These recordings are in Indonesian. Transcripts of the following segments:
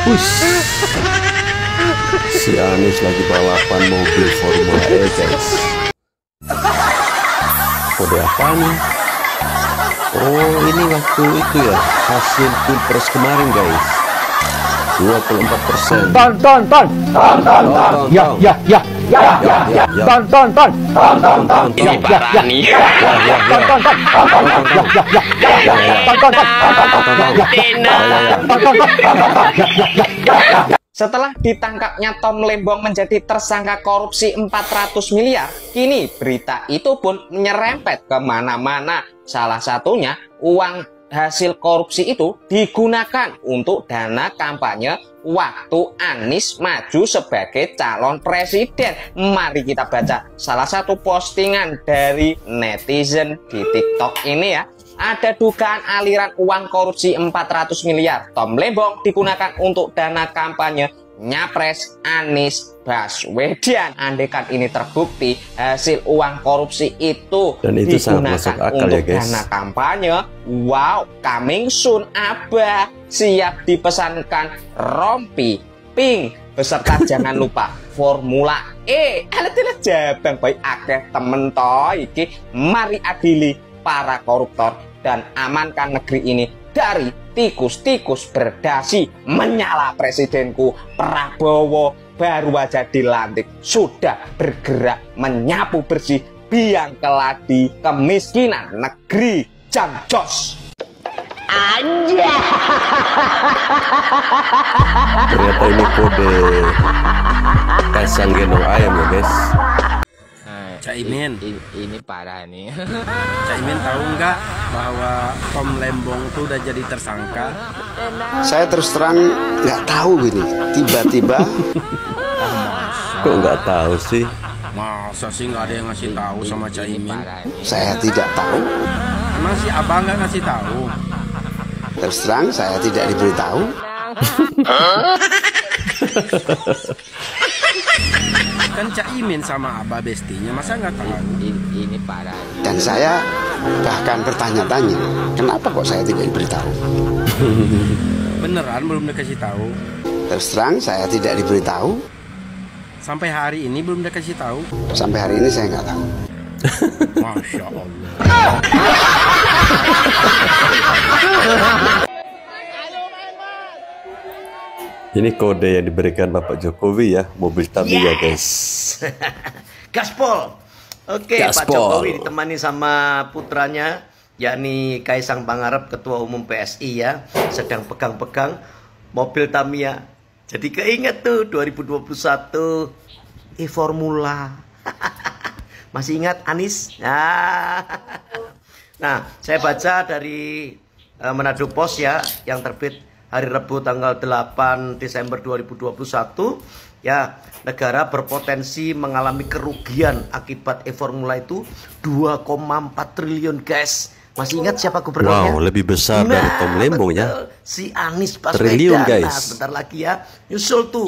Wus, si Anies lagi balapan mobil Formula E guys. Kode apa nih? Oh, ini waktu itu ya, hasil pilpres kemarin guys. 24%. Ton. Ya. Ton. Ini parah nih. Setelah ditangkapnya Tom Lembong menjadi tersangka korupsi 400 miliar, kini berita itu pun menyerempet kemana-mana. Salah satunya uang hasil korupsi itu digunakan untuk dana kampanye waktu Anies maju sebagai calon presiden. Mari kita baca salah satu postingan dari netizen di TikTok ini ya. Ada dugaan aliran uang korupsi 400 miliar. Tom Lembong digunakan untuk dana kampanye Nyapres Anies Baswedan. Andaikan ini terbukti hasil uang korupsi itu dan itu sangat masuk digunakan akal untuk ya guys. dana kampanye, wow, coming soon Abah. Siap dipesankan rompi pink beserta jangan lupa Formula E. Alat-alat jabang baik akeh temen toh iki. Mari adili para koruptor dan amankan negeri ini dari tikus-tikus berdasi. Menyala presidenku Prabowo baru aja dilantik sudah bergerak menyapu bersih biang keladi kemiskinan negeri Janjos. Aja. Ternyata ini kode Kaisang gendong ayam ya guys. Caimin, Ini parah nih. Caimin tahu nggak bahwa Tom Lembong tuh udah jadi tersangka? Saya terus terang nggak tahu ini. Tiba-tiba Kok nggak tahu sih? Masa sih nggak ada yang ngasih tahu sama Caimin? saya tidak tahu. Emang si abang nggak ngasih tahu? Terus terang saya tidak diberitahu. Kan Caimin sama abah bestinya, masa nggak tahu? Ini parah. Dan saya bahkan bertanya-tanya, kenapa kok saya tidak diberitahu? Beneran belum dikasih tahu? Terus terang saya tidak diberitahu. Sampai hari ini belum dikasih tahu? Sampai hari ini saya nggak tahu. Masya Allah. Ini kode yang diberikan Bapak Jokowi ya, mobil Tamiya guys. Gaspol. Oke, Pak Gaspol. Jokowi ditemani sama putranya, yakni Kaisang Pangarep, Ketua Umum PSI ya, sedang pegang-pegang mobil Tamiya. Jadi keinget tuh 2021 Formula. Masih ingat Anies? Nah, saya baca dari Manado Post ya, yang terbit hari Rabu tanggal 8 Desember 2021 ya, negara berpotensi mengalami kerugian akibat Formula itu 2,4 triliun guys. Masih ingat siapa gubernurnya? Wow, lebih besar dari Tom Lembong ya. Betul. Si Anies Baswedan. Triliun, guys. Nah, sebentar lagi ya, nyusul tuh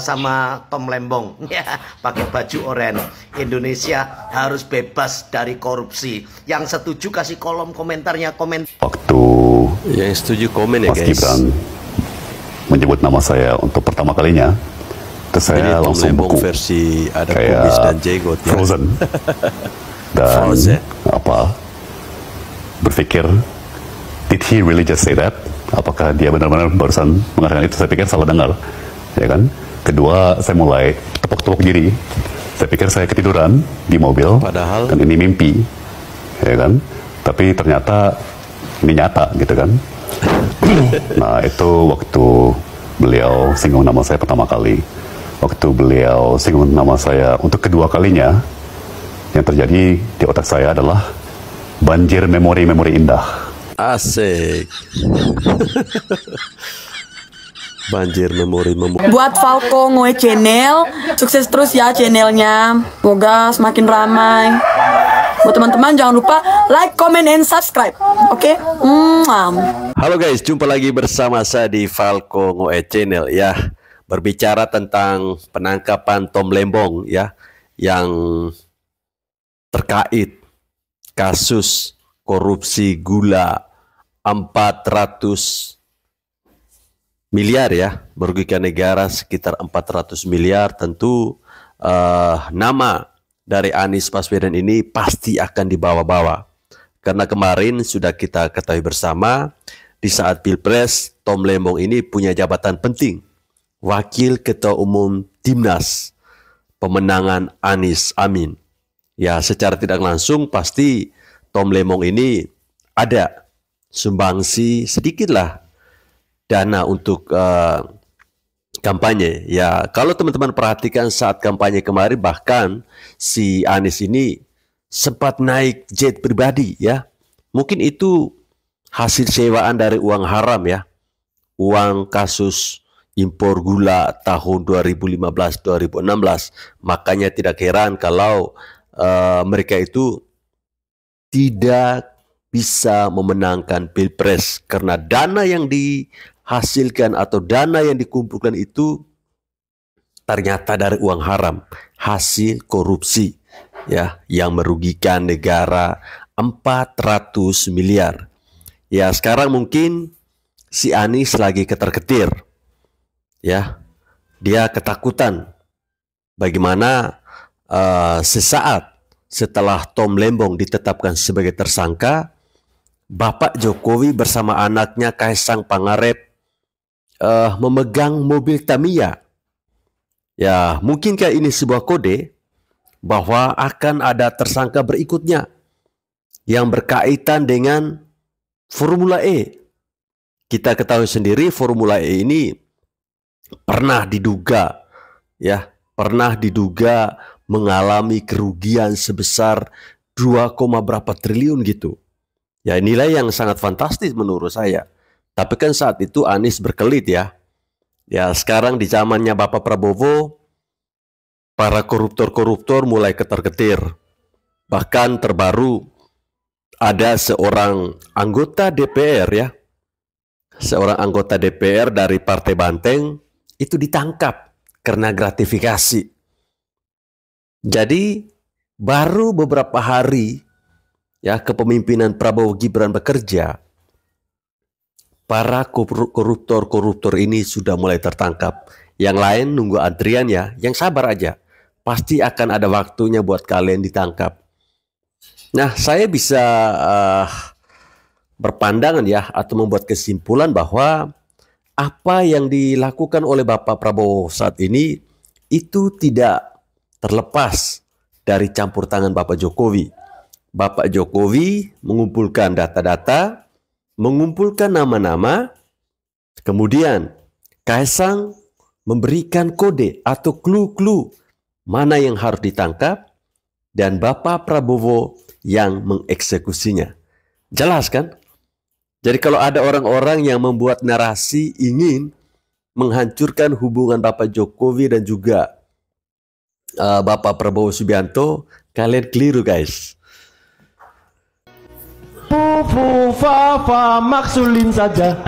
sama Tom Lembong ya, pakai baju oranye. Indonesia harus bebas dari korupsi. Yang setuju kasih kolom komentarnya, komen. Waktu Yang setuju komen ya Mas guys. Gibran menyebut nama saya untuk pertama kalinya, terus Ini saya Tom langsung Lembong beku versi ada kayak kumis dan jenggot ya. Frozen. Dan Frozen. berpikir, did he really just say that? Apakah dia benar-benar barusan mengatakan itu? Saya pikir salah dengar, ya kan? Kedua, saya mulai tepuk-tepuk diri. Saya pikir saya ketiduran di mobil, Padahal dan ini mimpi, ya kan? Tapi ternyata ini nyata, gitu kan? Nah, itu waktu beliau singgung nama saya pertama kali. Waktu beliau singgung nama saya untuk kedua kalinya, yang terjadi di otak saya adalah banjir memori-memori indah. asik. Banjir memori. Buat Falco Ngoe Channel, sukses terus ya channelnya. Semoga semakin ramai. Buat teman-teman jangan lupa like, comment, and subscribe. Oke? Halo guys, jumpa lagi bersama saya di Falco Ngoe Channel ya. Berbicara tentang penangkapan Tom Lembong ya, yang terkait kasus korupsi gula 400 miliar ya, merugikan negara sekitar 400 miliar. Tentu nama dari Anies Baswedan ini pasti akan dibawa-bawa. Karena kemarin sudah kita ketahui bersama, di saat Pilpres, Tom Lembong ini punya jabatan penting, Wakil Ketua Umum Timnas pemenangan Anies Amin. Ya, secara tidak langsung pasti Tom Lembong ini ada sumbangsi sedikitlah dana untuk kampanye. Ya, kalau teman-teman perhatikan saat kampanye kemarin, bahkan si Anies ini sempat naik jet pribadi ya. Mungkin itu hasil sewaan dari uang haram ya. Uang kasus impor gula tahun 2015-2016. Makanya tidak heran kalau mereka itu tidak bisa memenangkan Pilpres karena dana yang dihasilkan atau dana yang dikumpulkan itu ternyata dari uang haram, hasil korupsi ya, yang merugikan negara 400 miliar. Ya, sekarang mungkin si Anies lagi ketar-ketir. Ya, dia ketakutan bagaimana sesaat setelah Tom Lembong ditetapkan sebagai tersangka, Bapak Jokowi bersama anaknya Kaisang Pangarep memegang mobil Tamiya. Ya, mungkinkah ini sebuah kode bahwa akan ada tersangka berikutnya yang berkaitan dengan Formula E. Kita ketahui sendiri Formula E ini pernah diduga mengalami kerugian sebesar 2, berapa triliun gitu. Ya, nilai yang sangat fantastis menurut saya. Tapi kan saat itu Anies berkelit ya. Ya, sekarang di zamannya Bapak Prabowo, para koruptor-koruptor mulai ketar-ketir. Bahkan terbaru ada seorang anggota DPR ya. Seorang anggota DPR dari Partai Banteng itu ditangkap karena gratifikasi. Jadi baru beberapa hari ya kepemimpinan Prabowo Gibran bekerja, para koruptor-koruptor ini sudah mulai tertangkap. Yang lain nunggu antrian ya, yang sabar aja. Pasti akan ada waktunya buat kalian ditangkap. Nah, saya bisa berpandangan ya atau membuat kesimpulan bahwa apa yang dilakukan oleh Bapak Prabowo saat ini itu tidak terlepas dari campur tangan Bapak Jokowi. Bapak Jokowi mengumpulkan data-data, mengumpulkan nama-nama, kemudian Kaisang memberikan kode atau clue-clue mana yang harus ditangkap, dan Bapak Prabowo yang mengeksekusinya. Jelas kan? Jadi kalau ada orang-orang yang membuat narasi ingin menghancurkan hubungan Bapak Jokowi dan juga Bapak Prabowo Subianto, kalian keliru guys. Fufu fafa maksulin saja.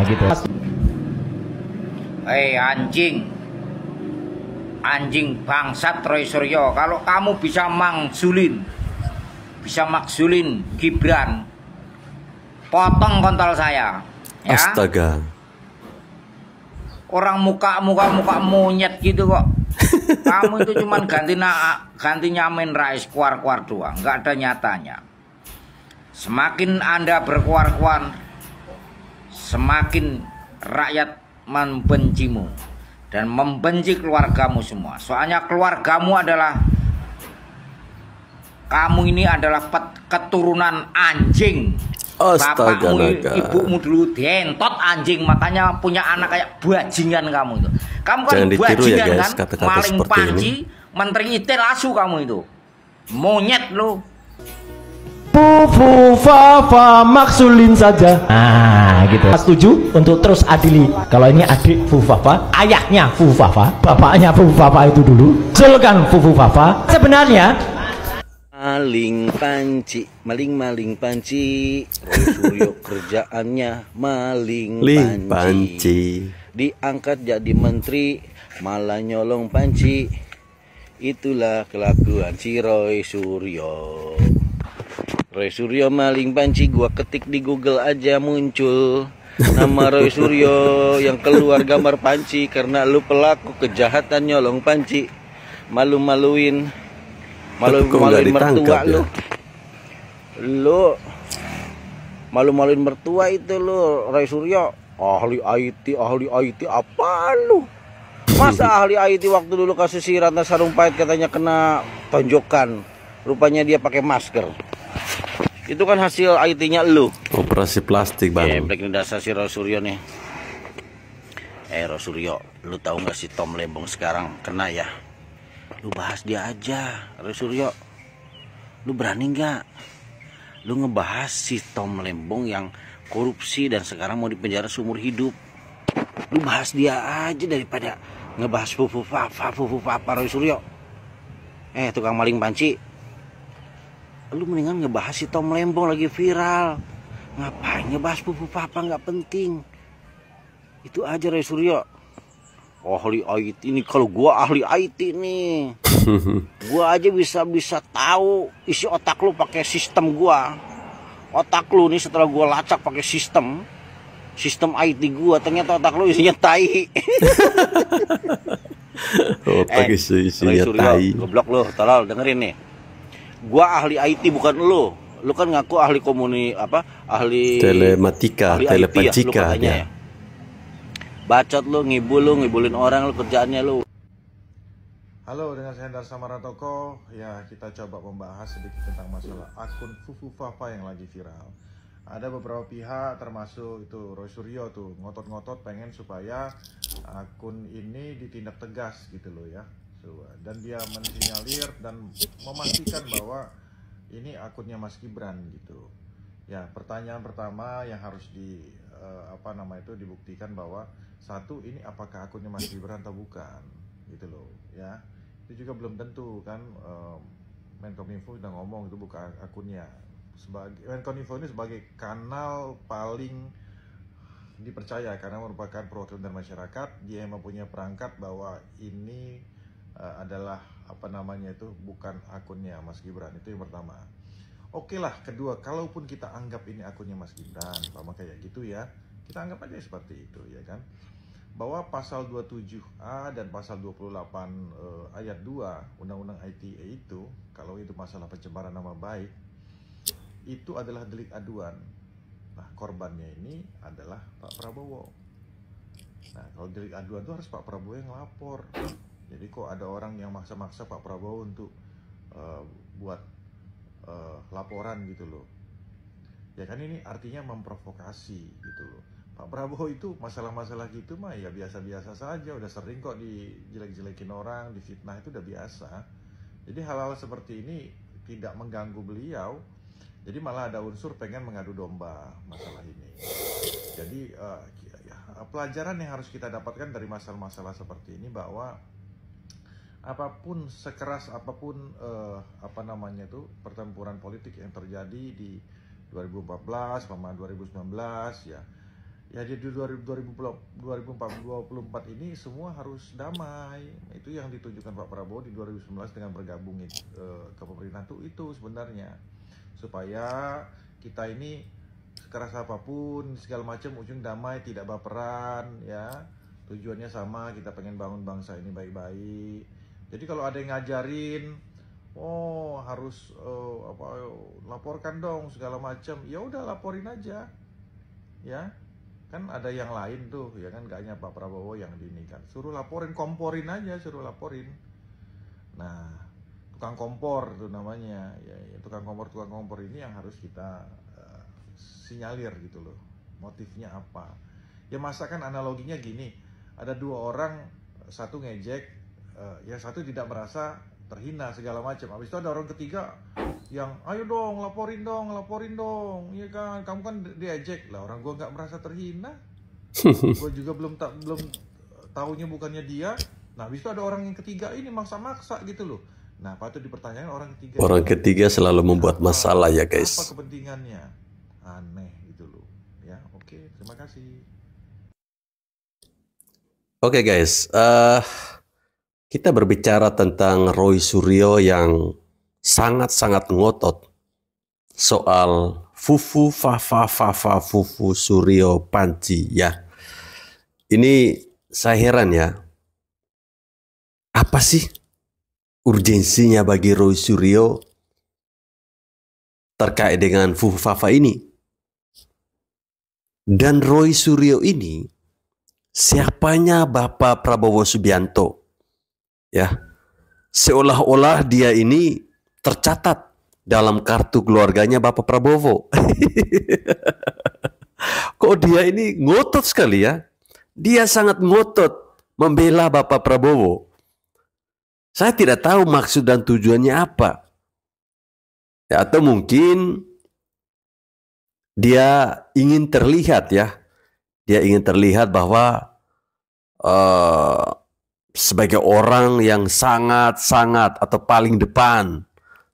Gitu. Hei anjing bangsat Roy Suryo, kalau kamu bisa maksulin Gibran, potong kontol saya ya. Astaga, orang muka monyet gitu kok. Kamu itu cuman ganti nyamin Rais kuar-kuar doang, nggak ada nyatanya. Semakin Anda berkuar-kuar, semakin rakyat membencimu dan membenci keluargamu semua. Soalnya keluargamu adalah, kamu ini adalah keturunan anjing. Bapakmu, ibumu dulu dentot anjing, makanya punya anak kayak bajingan kamu itu. Kamu kan bajingan ya guys, kan, maling panci, menteri itil asu kamu itu, monyet lo. Fufu fafa maksulin saja. Gitu. Setuju untuk terus adili. Kalau ini adik Fufu Fafa, ayahnya Fufu Fafa, bapaknya Fufu Fafa itu dulu. Sulkan Fufu Fafa. Sebenarnya maling panci. Roy Suryo kerjaannya maling panci. Diangkat jadi menteri malah nyolong panci. Itulah kelakuan si Roy Suryo. Roy Suryo maling panci, gua ketik di Google aja muncul. Nama Roy Suryo yang keluar gambar panci karena lu pelaku kejahatan nyolong panci. Malu-maluin mertua lu. Lu malu-maluin mertua itu lu, Roy Suryo. Ahli IT apa lu? Masa ahli IT waktu dulu kasus si Ratna Sarumpait katanya kena tonjokan. Rupanya dia pakai masker. Itu kan hasil IT-nya lu. Operasi plastik, Bang. Geblek nih dasar si Roy Suryo nih. Roy Suryo, lu tahu nggak si Tom Lembong sekarang kena ya? Lu bahas dia aja, Roy Suryo. Lu berani nggak? Lu ngebahas si Tom Lembong yang korupsi dan sekarang mau dipenjara seumur hidup. Lu bahas dia aja daripada ngebahas fufu papa Roy Suryo. Tukang maling panci. Lu mendingan ngebahas si Tom Lembong lagi viral. Ngapain ngebahas fufu papa, nggak penting. Itu aja Roy Suryo. Ahli IT ini, kalau gua ahli IT nih. Gua aja bisa tahu isi otak lu pakai sistem gua. Otak lu nih setelah gua lacak pakai sistem IT gua, ternyata otak lu isinya tai. Otak isinya tai. Goblok lu, tolol dengerin nih. Gua ahli IT bukan lu. Lu kan ngaku ahli ahli telematika, ahli telepancika ya. Bacot lu, ngibulin orang lu, kerjaannya lu. Halo, dengan saya Hendar Samaratoko. Ya, kita coba membahas sedikit tentang masalah akun Fufu Fafa yang lagi viral. Ada beberapa pihak termasuk itu Roy Suryo tuh ngotot-ngotot pengen supaya akun ini ditindak tegas gitu loh ya. Dan dia mensinyalir dan memastikan bahwa ini akunnya Mas Gibran gitu. Ya, pertanyaan pertama yang harus dibuktikan bahwa satu, ini apakah akunnya Mas Gibran atau bukan gitu loh ya. Itu juga belum tentu kan. Menkominfo sudah ngomong itu bukan akunnya. Menkominfo ini sebagai kanal paling dipercaya karena merupakan perwakilan dari masyarakat. Dia mempunyai perangkat bahwa ini adalah bukan akunnya Mas Gibran. Itu yang pertama. Oke lah, kedua, kalaupun kita anggap ini akunnya Mas Gibran, kayak gitu ya, kita anggap aja seperti itu ya kan, bahwa pasal 27A dan pasal 28 ayat 2 Undang-Undang ITE itu, kalau itu masalah pencemaran nama baik, itu adalah delik aduan. Nah, korbannya ini adalah Pak Prabowo. Nah, kalau delik aduan itu harus Pak Prabowo yang lapor. Jadi kok ada orang yang maksa-maksa Pak Prabowo untuk buat laporan gitu loh. Ya kan, ini artinya memprovokasi gitu loh. Pak Prabowo itu masalah-masalah gitu mah ya biasa-biasa saja, udah sering kok dijelek-jelekin orang, difitnah, itu udah biasa. Jadi hal-hal seperti ini tidak mengganggu beliau. Jadi malah ada unsur pengen mengadu domba masalah ini. Jadi pelajaran yang harus kita dapatkan dari masalah-masalah seperti ini bahwa apapun, sekeras apapun pertempuran politik yang terjadi di 2014 sama 2019 ya di 2024 ini semua harus damai. Itu yang ditunjukkan Pak Prabowo di 2019 dengan bergabung ke pemerintahan itu sebenarnya, supaya kita ini sekeras apapun segala macam ujung damai, tidak baperan ya. Tujuannya sama, kita pengen bangun bangsa ini baik-baik. Jadi kalau ada yang ngajarin harus laporkan dong segala macam, ya udah laporin aja ya. Kan ada yang lain tuh ya kan, gak hanya Pak Prabowo yang diinikan. Suruh laporin, komporin aja, suruh laporin. Nah, tukang kompor tuh namanya ya, tukang kompor ini yang harus kita sinyalir gitu loh, motifnya apa ya. Masa kan analoginya gini, ada dua orang, satu ngejek, yang satu tidak merasa terhina segala macam. Habis itu ada orang ketiga yang ayo dong laporin dong, iya kan, kamu kan diejek lah. Orang gua nggak merasa terhina, gua juga belum tahunya bukannya dia. Nah, habis itu ada orang yang ketiga ini maksa-maksa gitu loh. Nah, patut dipertanyakan orang ketiga. Orang ketiga selalu membuat masalah ya guys. Apa kepentingannya? Aneh gitu loh. Ya, oke, terima kasih. Oke guys, kita berbicara tentang Roy Suryo yang sangat-sangat ngotot soal Fufu Fafa Fafa Fufu Suryo Panci ya. Ini saya heran ya. Apa sih urgensinya bagi Roy Suryo terkait dengan Fufu Fafa ini? Dan Roy Suryo ini siapanya Bapak Prabowo Subianto? Ya. Seolah-olah dia ini tercatat dalam kartu keluarganya Bapak Prabowo. Kok dia ini ngotot sekali ya? Dia sangat ngotot membela Bapak Prabowo. Saya tidak tahu maksud dan tujuannya apa. Ya, atau mungkin dia ingin terlihat ya. Dia ingin terlihat bahwa sebagai orang yang sangat-sangat atau paling depan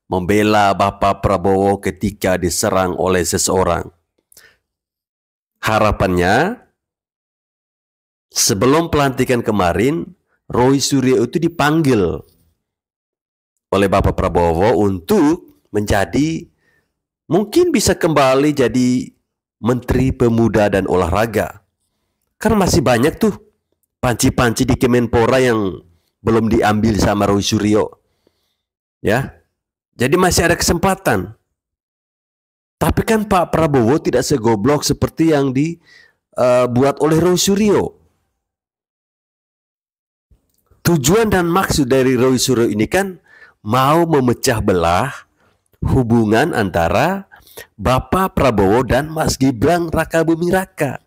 membela Bapak Prabowo ketika diserang oleh seseorang. Harapannya, sebelum pelantikan kemarin, Roy Suryo itu dipanggil oleh Bapak Prabowo untuk menjadi, mungkin bisa kembali jadi Menteri Pemuda dan Olahraga. Karena masih banyak tuh panci-panci di Kemenpora yang belum diambil sama Roy Suryo. Ya. Jadi masih ada kesempatan. Tapi kan Pak Prabowo tidak segoblok seperti yang dibuat oleh Roy Suryo. Tujuan dan maksud dari Roy Suryo ini kan mau memecah belah hubungan antara Bapak Prabowo dan Mas Gibran Rakabuming Raka.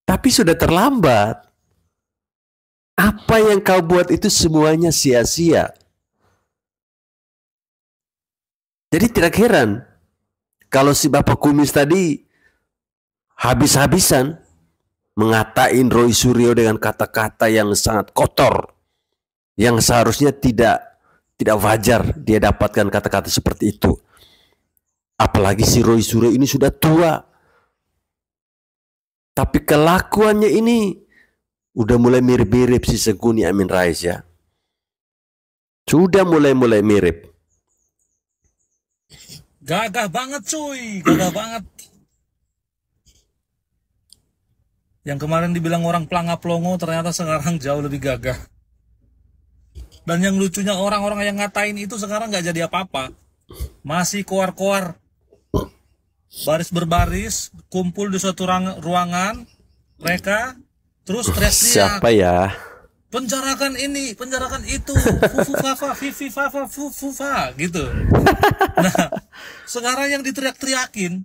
Tapi sudah terlambat. Apa yang kau buat itu semuanya sia-sia. Jadi tidak heran kalau si Bapak Kumis tadi habis-habisan mengatain Roy Suryo dengan kata-kata yang sangat kotor, yang seharusnya tidak wajar dia dapatkan kata-kata seperti itu. Apalagi si Roy Suryo ini sudah tua. Tapi kelakuannya ini udah mulai mirip-mirip si Seguni Amin Rais ya. Sudah mulai mirip. Gagah banget cuy, gagah banget. Yang kemarin dibilang orang pelanga-pelongo ternyata sekarang jauh lebih gagah. Dan yang lucunya orang-orang yang ngatain itu sekarang nggak jadi apa-apa. Masih koar-koar. Baris berbaris, kumpul di suatu ruangan, mereka terus teriak-teriak. Siapa ya? Penjarakan ini, penjarakan itu, Fufu Fafa, Fifi Fafa, Fufu Fafa, gitu. Nah, sekarang yang diteriak-teriakin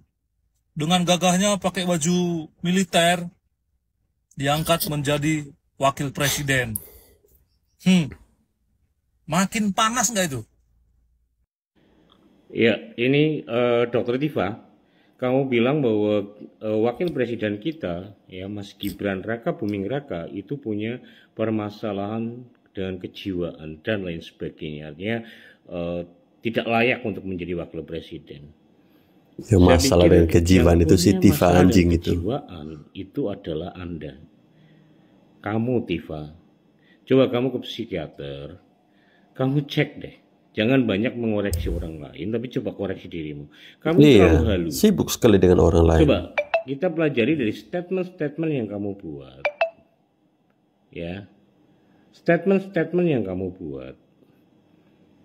dengan gagahnya pakai baju militer, diangkat menjadi wakil presiden. Makin panas nggak itu? Ya, ini Dr. Tifa, kamu bilang bahwa wakil presiden kita, ya Mas Gibran Rakabuming Raka itu punya permasalahan dengan kejiwaan dan lain sebagainya. Artinya tidak layak untuk menjadi wakil presiden. Ya, masalah dengan kejiwaan itu si Tifa anjing itu. Kejiwaan itu adalah Anda. Kamu Tifa. Coba kamu ke psikiater. Kamu cek deh. Jangan banyak mengoreksi orang lain, tapi coba koreksi dirimu. Kamu terlalu halu. Sibuk sekali dengan orang lain. Coba kita pelajari dari statement-statement yang kamu buat. Ya, statement-statement yang kamu buat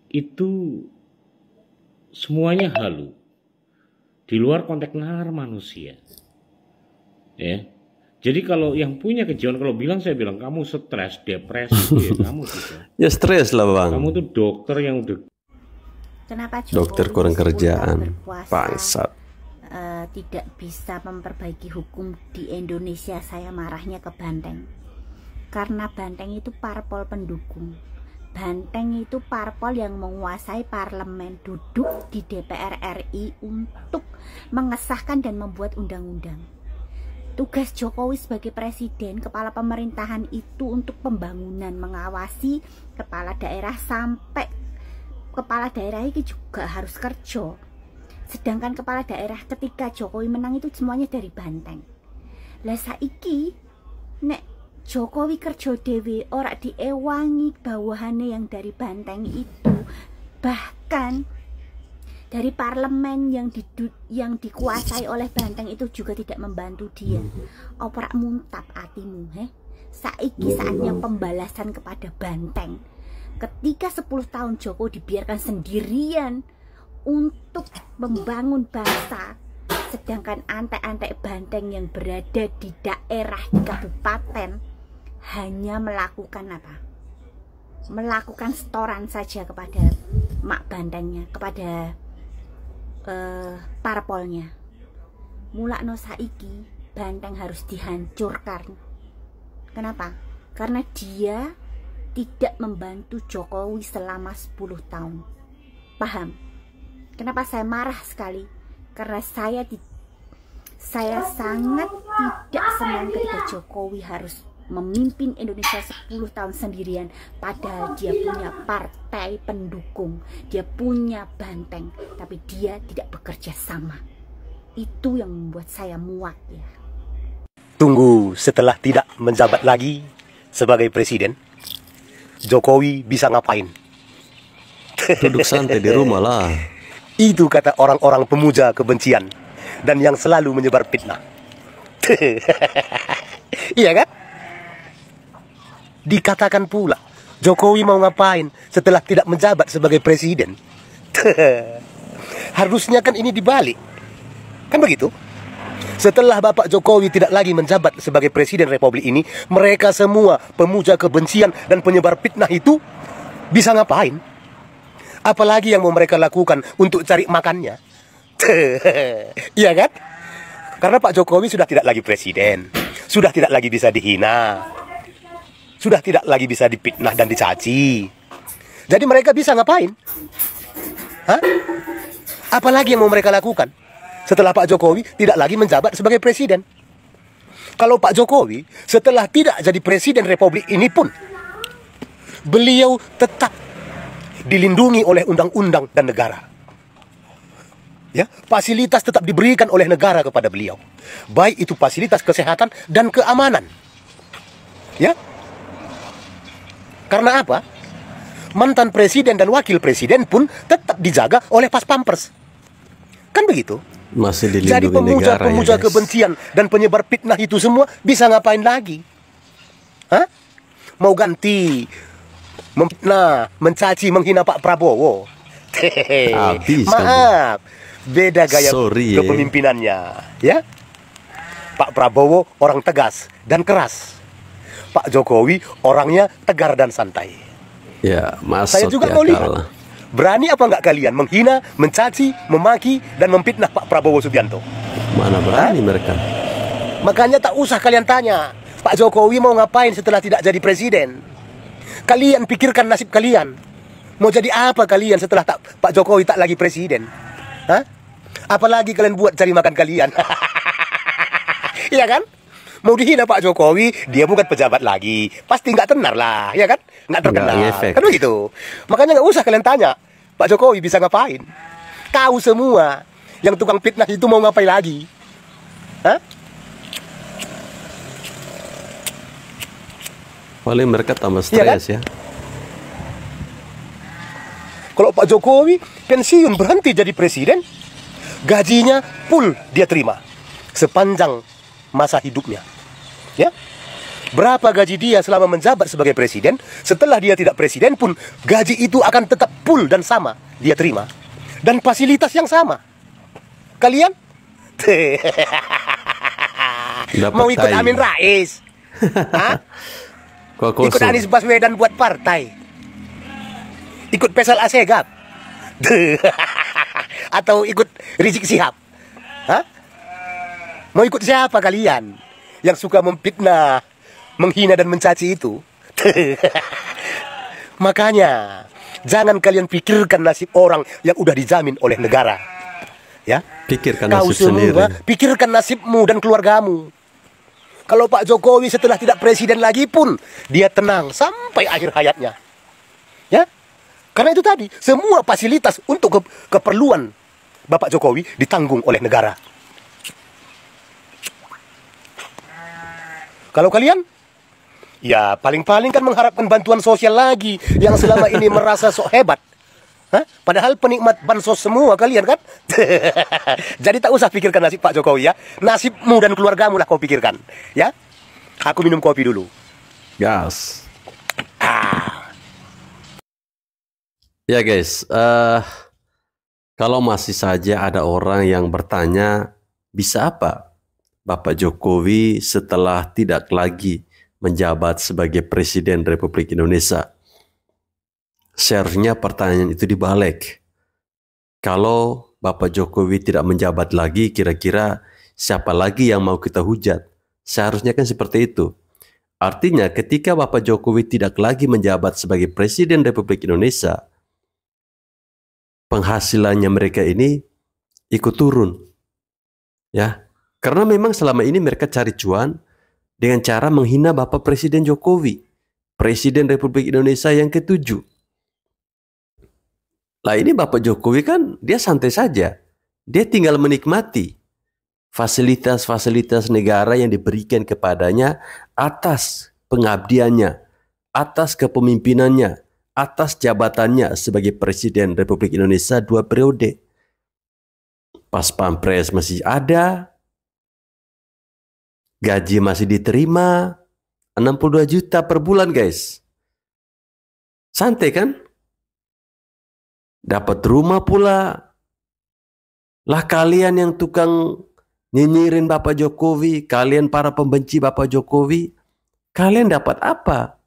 itu semuanya halu, di luar konteks nalar manusia. Ya, jadi kalau yang punya kejiwaan, kalau bilang saya bilang kamu stres, depresi, ya kamu gitu. Ya stres lah bang. Kamu tuh dokter yang udah. Kenapa dokter kurang kerjaan, bangsat. Tidak bisa memperbaiki hukum di Indonesia? Saya marahnya ke Banteng. Karena Banteng itu parpol pendukung. Banteng itu parpol yang menguasai parlemen, duduk di DPR RI untuk mengesahkan dan membuat undang-undang. Tugas Jokowi sebagai presiden, kepala pemerintahan itu untuk pembangunan, mengawasi kepala daerah sampai kepala daerah ini juga harus kerja. Sedangkan kepala daerah ketika Jokowi menang itu semuanya dari Banteng. Lah saiki nek Jokowi kerja dewe ora diewangi bawahannya yang dari Banteng itu. Bahkan Dari parlemen yang dikuasai oleh Banteng itu juga tidak membantu dia. Operak muntap atimu, Saiki saatnya pembalasan kepada Banteng. Ketika 10 tahun Joko dibiarkan sendirian untuk membangun bangsa, sedangkan antek-antek Banteng yang berada di daerah di kabupaten hanya melakukan apa? Melakukan setoran saja kepada mak Bantengnya, kepada parpolnya. Mulakno saiki Banteng harus dihancurkan. Kenapa? Karena dia tidak membantu Jokowi selama 10 tahun. Paham? Kenapa saya marah sekali? Karena saya sangat tidak senang ketika Jokowi harus memimpin Indonesia 10 tahun sendirian, padahal dia punya partai pendukung, dia punya Banteng, tapi dia tidak bekerja sama. Itu yang membuat saya muak ya. Tunggu setelah tidak menjabat lagi sebagai presiden, Jokowi bisa ngapain? Duduk santai di rumah lah. Itu kata orang-orang pemuja kebencian dan yang selalu menyebar fitnah. Iya kan? Dikatakan pula Jokowi mau ngapain setelah tidak menjabat sebagai presiden. Harusnya kan ini dibalik. Kan begitu? Setelah Bapak Jokowi tidak lagi menjabat sebagai presiden Republik ini, mereka semua pemuja kebencian dan penyebar fitnah itu bisa ngapain? Apalagi yang mau mereka lakukan untuk cari makannya? Iya kan? Karena Pak Jokowi sudah tidak lagi presiden, sudah tidak lagi bisa dihina, sudah tidak lagi bisa dipitnah dan dicaci. Jadi mereka bisa ngapain? Hah? Apalagi yang mau mereka lakukan setelah Pak Jokowi tidak lagi menjabat sebagai presiden? Kalau Pak Jokowi setelah tidak jadi presiden Republik ini pun, beliau tetap dilindungi oleh undang-undang dan negara. Ya, fasilitas tetap diberikan oleh negara kepada beliau. Baik itu fasilitas kesehatan dan keamanan. Ya. Karena apa? Mantan presiden dan wakil presiden pun tetap dijaga oleh pas pampers. Kan begitu? Masih dilindungi jadi pemuja-pemuja ya, kebencian dan penyebar fitnah itu semua bisa ngapain lagi? Hah? Mau ganti memfitnah, mencaci, menghina Pak Prabowo? Maaf, beda gaya kepemimpinannya, ya. Pak Prabowo orang tegas dan keras. Pak Jokowi orangnya tegar dan santai. Ya, masuk. Saya juga mau lihat. Berani apa enggak kalian menghina, mencaci, memaki, dan memfitnah Pak Prabowo Subianto? Mana berani mereka? Makanya tak usah kalian tanya, Pak Jokowi mau ngapain setelah tidak jadi presiden? Kalian pikirkan nasib kalian. Mau jadi apa kalian setelah Pak Jokowi tak lagi presiden? Hah? Apalagi kalian buat cari makan kalian? Iya kan? Mau dihina Pak Jokowi, dia bukan pejabat lagi. Pasti nggak tenar lah, ya kan? Nggak terkenal. Kan begitu. Makanya nggak usah kalian tanya, Pak Jokowi bisa ngapain? Tahu semua. Yang tukang fitnah itu mau ngapain lagi? Hah? Paling mereka tambah stres, ya, kan? Ya. Kalau Pak Jokowi pensiun berhenti jadi presiden, gajinya full dia terima sepanjang masa hidupnya. Ya. Berapa gaji dia selama menjabat sebagai presiden, setelah dia tidak presiden pun gaji itu akan tetap full dan sama dia terima. Dan fasilitas yang sama. Kalian? Mau ikut Amin Rais? Hah? Ikut Anies Baswedan buat partai? Ikut Faisal Assegaf? Atau ikut Rizik Syihab? Hah? Mau ikut siapa kalian yang suka memfitnah, menghina dan mencaci itu? Makanya jangan kalian pikirkan nasib orang yang udah dijamin oleh negara. Ya, pikirkan kau nasib semua, sendiri. pikirkan nasibmu dan keluargamu. Kalau Pak Jokowi setelah tidak presiden lagi pun dia tenang sampai akhir hayatnya. Ya, karena itu tadi semua fasilitas untuk keperluan Bapak Jokowi ditanggung oleh negara. Kalau kalian, ya paling-paling kan mengharapkan bantuan sosial lagi yang selama ini merasa sok hebat. Hah? Padahal penikmat bansos semua kalian kan? Jadi tak usah pikirkan nasib Pak Jokowi ya. Nasibmu dan keluargamu lah kau pikirkan. Ya. Aku minum kopi dulu. Gas. Ya guys, kalau masih saja ada orang yang bertanya, bisa apa Bapak Jokowi setelah tidak lagi menjabat sebagai Presiden Republik Indonesia? Seharusnya pertanyaan itu dibalik. Kalau Bapak Jokowi tidak menjabat lagi, kira-kira siapa lagi yang mau kita hujat? Seharusnya kan seperti itu. Artinya ketika Bapak Jokowi tidak lagi menjabat sebagai Presiden Republik Indonesia, penghasilannya mereka ini ikut turun. Ya, karena memang selama ini mereka cari cuan dengan cara menghina Bapak Presiden Jokowi, Presiden Republik Indonesia yang ke-7. Lah ini Bapak Jokowi kan dia santai saja. Dia tinggal menikmati fasilitas-fasilitas negara yang diberikan kepadanya atas pengabdiannya, atas kepemimpinannya, atas jabatannya sebagai Presiden Republik Indonesia 2 periode. Pas Pampres masih ada, gaji masih diterima, 62 juta per bulan guys. Santai kan? Dapat rumah pula. Lah kalian yang tukang nyinyirin Bapak Jokowi, kalian para pembenci Bapak Jokowi, kalian dapat apa?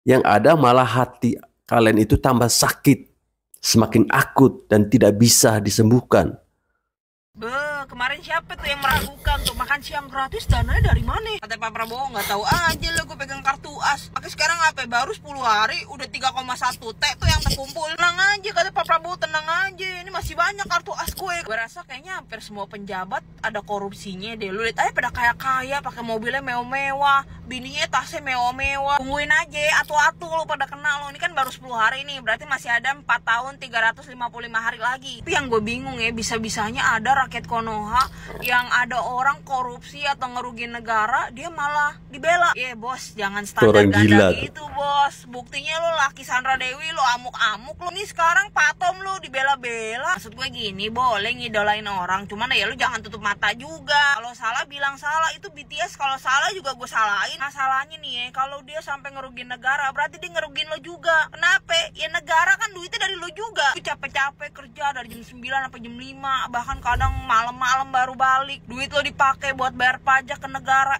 Yang ada malah hati kalian itu tambah sakit, semakin akut dan tidak bisa disembuhkan. Kemarin siapa tuh yang meragukan tuh makan siang gratis, dananya dari mana? Kata Pak Prabowo, nggak tahu aja lo, gue pegang kartu as. Pakai sekarang apa? Baru 10 hari udah 3,1 T tuh yang terkumpul. Tenang aja, kata Pak Prabowo, tenang aja. Ini masih banyak kartu as gue. Gue rasa kayaknya hampir semua penjabat ada korupsinya deh. Lu lihat aja pada kaya-kaya, pakai mobilnya mewah-mewah, bininya tasnya mewah-mewah. Tungguin aja, atu-atu lo pada kenal lo. Ini kan baru 10 hari nih, berarti masih ada 4 tahun 355 hari lagi. Tapi yang gue bingung ya, bisa-bisanya ada rakyat Konoha yang ada orang korupsi atau ngerugiin negara, dia malah dibela. Bos, jangan standar ganda gitu bos. Buktinya lo laki Sandra Dewi lo amuk-amuk lo. Ini sekarang Pak Tom lo dibela-bela. Maksud gue gini, boleh ngidolain orang, cuman ya lo jangan tutup mata juga. Kalau salah bilang salah, itu BTS kalau salah juga gue salahin. Masalahnya nih kalau dia sampai ngerugiin negara, berarti dia ngerugiin lo juga. Kenapa? Ya negara kan duitnya dari lo juga. Lu capek-capek kerja dari jam 9 sampai jam 5, bahkan kadang malam-malam baru balik. Duit lo dipakai buat bayar pajak ke negara,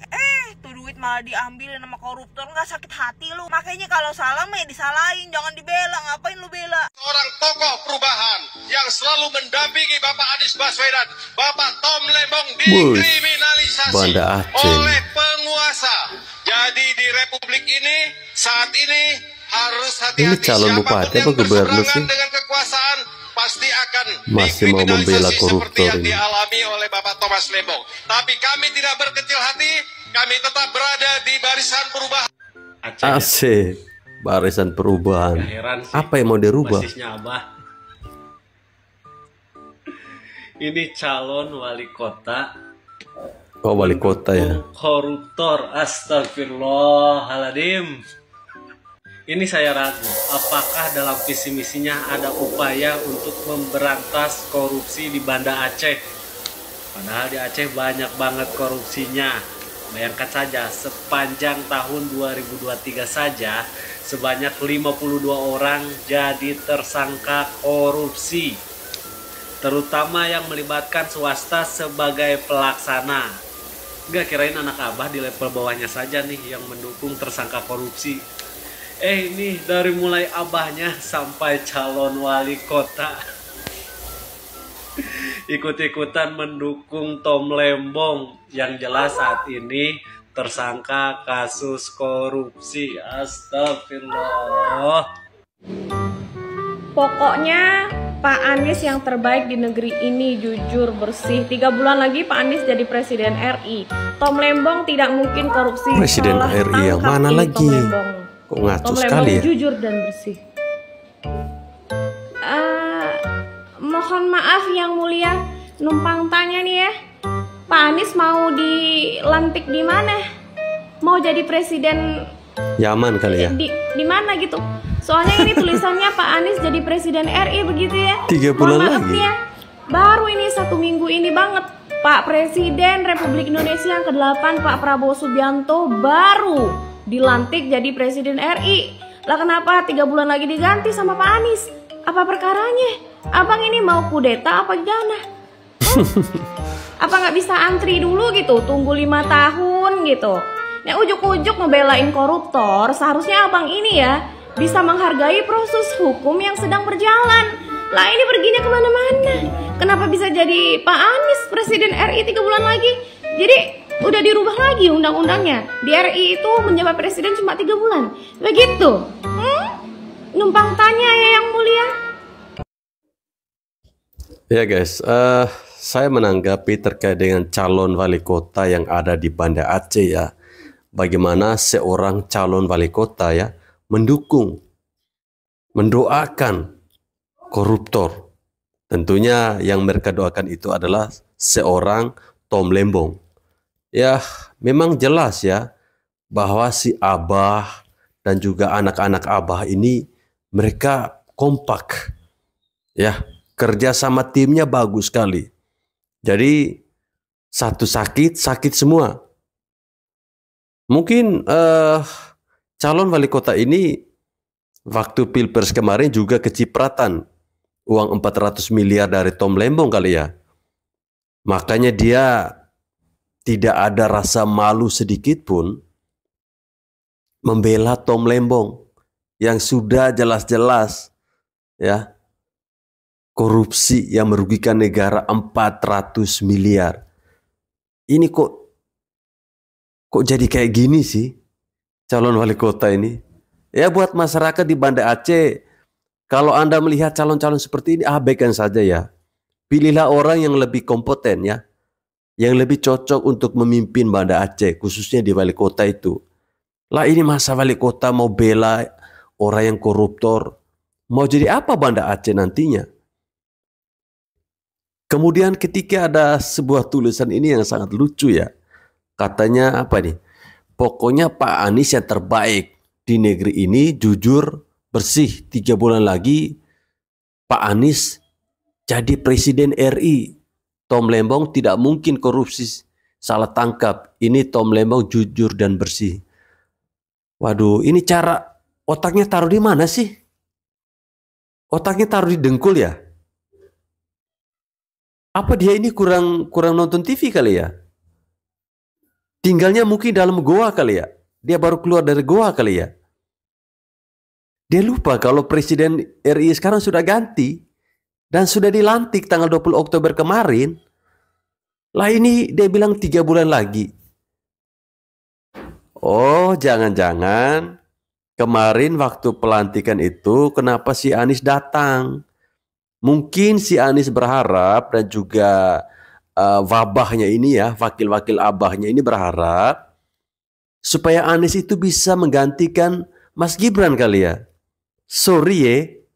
tuh duit malah diambilin sama koruptor. Nggak sakit hati lu? Makanya kalau salah mah ya disalahin, jangan dibela. Ngapain lu bela? Seorang tokoh perubahan yang selalu mendampingi Bapak Anies Baswedan, Bapak Tom Lembong dikriminalisasi oleh penguasa. Jadi di Republik ini saat ini harus hati-hati. Ini calon bupati apa gubernur sih? Dengan kekuasaan pasti akan masih mau membela koruptor yang dialami oleh Bapak Thomas Lembong. Tapi kami tidak berkecil hati, kami tetap berada di barisan perubahan. Asik, barisan perubahan. Apa yang mau dirubah? Basisnya Abah. Ini calon wali kota. Oh, wali kota ya. Koruptor, astagfirullahaladzim. Ini saya ragu, apakah dalam visi misinya ada upaya untuk memberantas korupsi di Banda Aceh? Padahal di Aceh banyak banget korupsinya. Bayangkan saja, sepanjang tahun 2023 saja, sebanyak 52 orang jadi tersangka korupsi. Terutama yang melibatkan swasta sebagai pelaksana. Nggak kirain anak Abah di level bawahnya saja nih yang mendukung tersangka korupsi. Ini dari mulai abahnya sampai calon wali kota ikut-ikutan mendukung Tom Lembong yang jelas saat ini tersangka kasus korupsi. Astagfirullah. Pokoknya Pak Anies yang terbaik di negeri ini, jujur, bersih. 3 bulan lagi Pak Anies jadi Presiden RI. Tom Lembong tidak mungkin korupsi. Presiden RI yang mana lagi? Kok ngaco sekali ya? Jujur dan bersih. Mohon maaf yang mulia, numpang tanya nih ya, Pak Anies mau dilantik di mana? Mau jadi presiden Yaman kali ya? Di mana gitu? Soalnya ini tulisannya Pak Anies jadi Presiden RI begitu ya. 3 bulan lagi. Ya. Baru ini 1 minggu ini banget Pak Presiden Republik Indonesia yang ke-8 Pak Prabowo Subianto baru dilantik jadi Presiden RI. Lah kenapa 3 bulan lagi diganti sama Pak Anies? Apa perkaranya? Abang ini mau kudeta apa gimana? Apa nggak bisa antri dulu gitu, tunggu 5 tahun gitu? Nah ujuk-ujuk ngebelain koruptor, seharusnya abang ini ya bisa menghargai proses hukum yang sedang berjalan. Lah ini perginya kemana-mana. Kenapa bisa jadi Pak Anies Presiden RI 3 bulan lagi? Jadi udah dirubah lagi undang-undangnya. Di RI itu menjabat presiden cuma 3 bulan. Begitu. Numpang tanya ya yang mulia. Ya guys, saya menanggapi terkait dengan calon wali kota yang ada di Banda Aceh ya. Bagaimana seorang calon wali kota ya mendukung, mendoakan koruptor. Tentunya yang mereka doakan itu adalah seorang Tom Lembong. Ya, memang jelas ya bahwa si Abah dan juga anak-anak Abah ini mereka kompak. Ya, kerja sama timnya bagus sekali. Jadi satu sakit semua. Mungkin calon wali kota ini waktu Pilpres kemarin juga kecipratan uang 400 miliar dari Tom Lembong kali ya. Makanya dia tidak ada rasa malu sedikit pun membela Tom Lembong yang sudah jelas-jelas ya korupsi yang merugikan negara 400 miliar. Ini kok jadi kayak gini sih calon wali kota ini? Ya buat masyarakat di Banda Aceh, kalau Anda melihat calon-calon seperti ini, abaikan saja ya. Pilihlah orang yang lebih kompeten ya, yang lebih cocok untuk memimpin Banda Aceh, khususnya di wali kota itu. Lah ini masa wali kota mau bela orang yang koruptor, mau jadi apa Banda Aceh nantinya? Kemudian ketika ada sebuah tulisan ini yang sangat lucu ya. Katanya apa nih? Pokoknya Pak Anies yang terbaik di negeri ini, jujur, bersih. 3 bulan lagi Pak Anies jadi Presiden RI. Tom Lembong tidak mungkin korupsi, salah tangkap. Ini Tom Lembong jujur dan bersih. Waduh, ini cara otaknya taruh di mana sih? Otaknya taruh di dengkul ya? Apa dia ini kurang nonton TV kali ya? Tinggalnya mungkin dalam goa kali ya? Dia baru keluar dari goa kali ya? Dia lupa kalau Presiden RI sekarang sudah ganti dan sudah dilantik tanggal 20 Oktober kemarin. Lah ini dia bilang 3 bulan lagi. Oh, jangan-jangan kemarin waktu pelantikan itu kenapa si Anies datang? Mungkin si Anies berharap dan juga wabahnya ini ya, wakil-wakil abahnya ini berharap supaya Anies itu bisa menggantikan Mas Gibran kali ya. Sorry ye.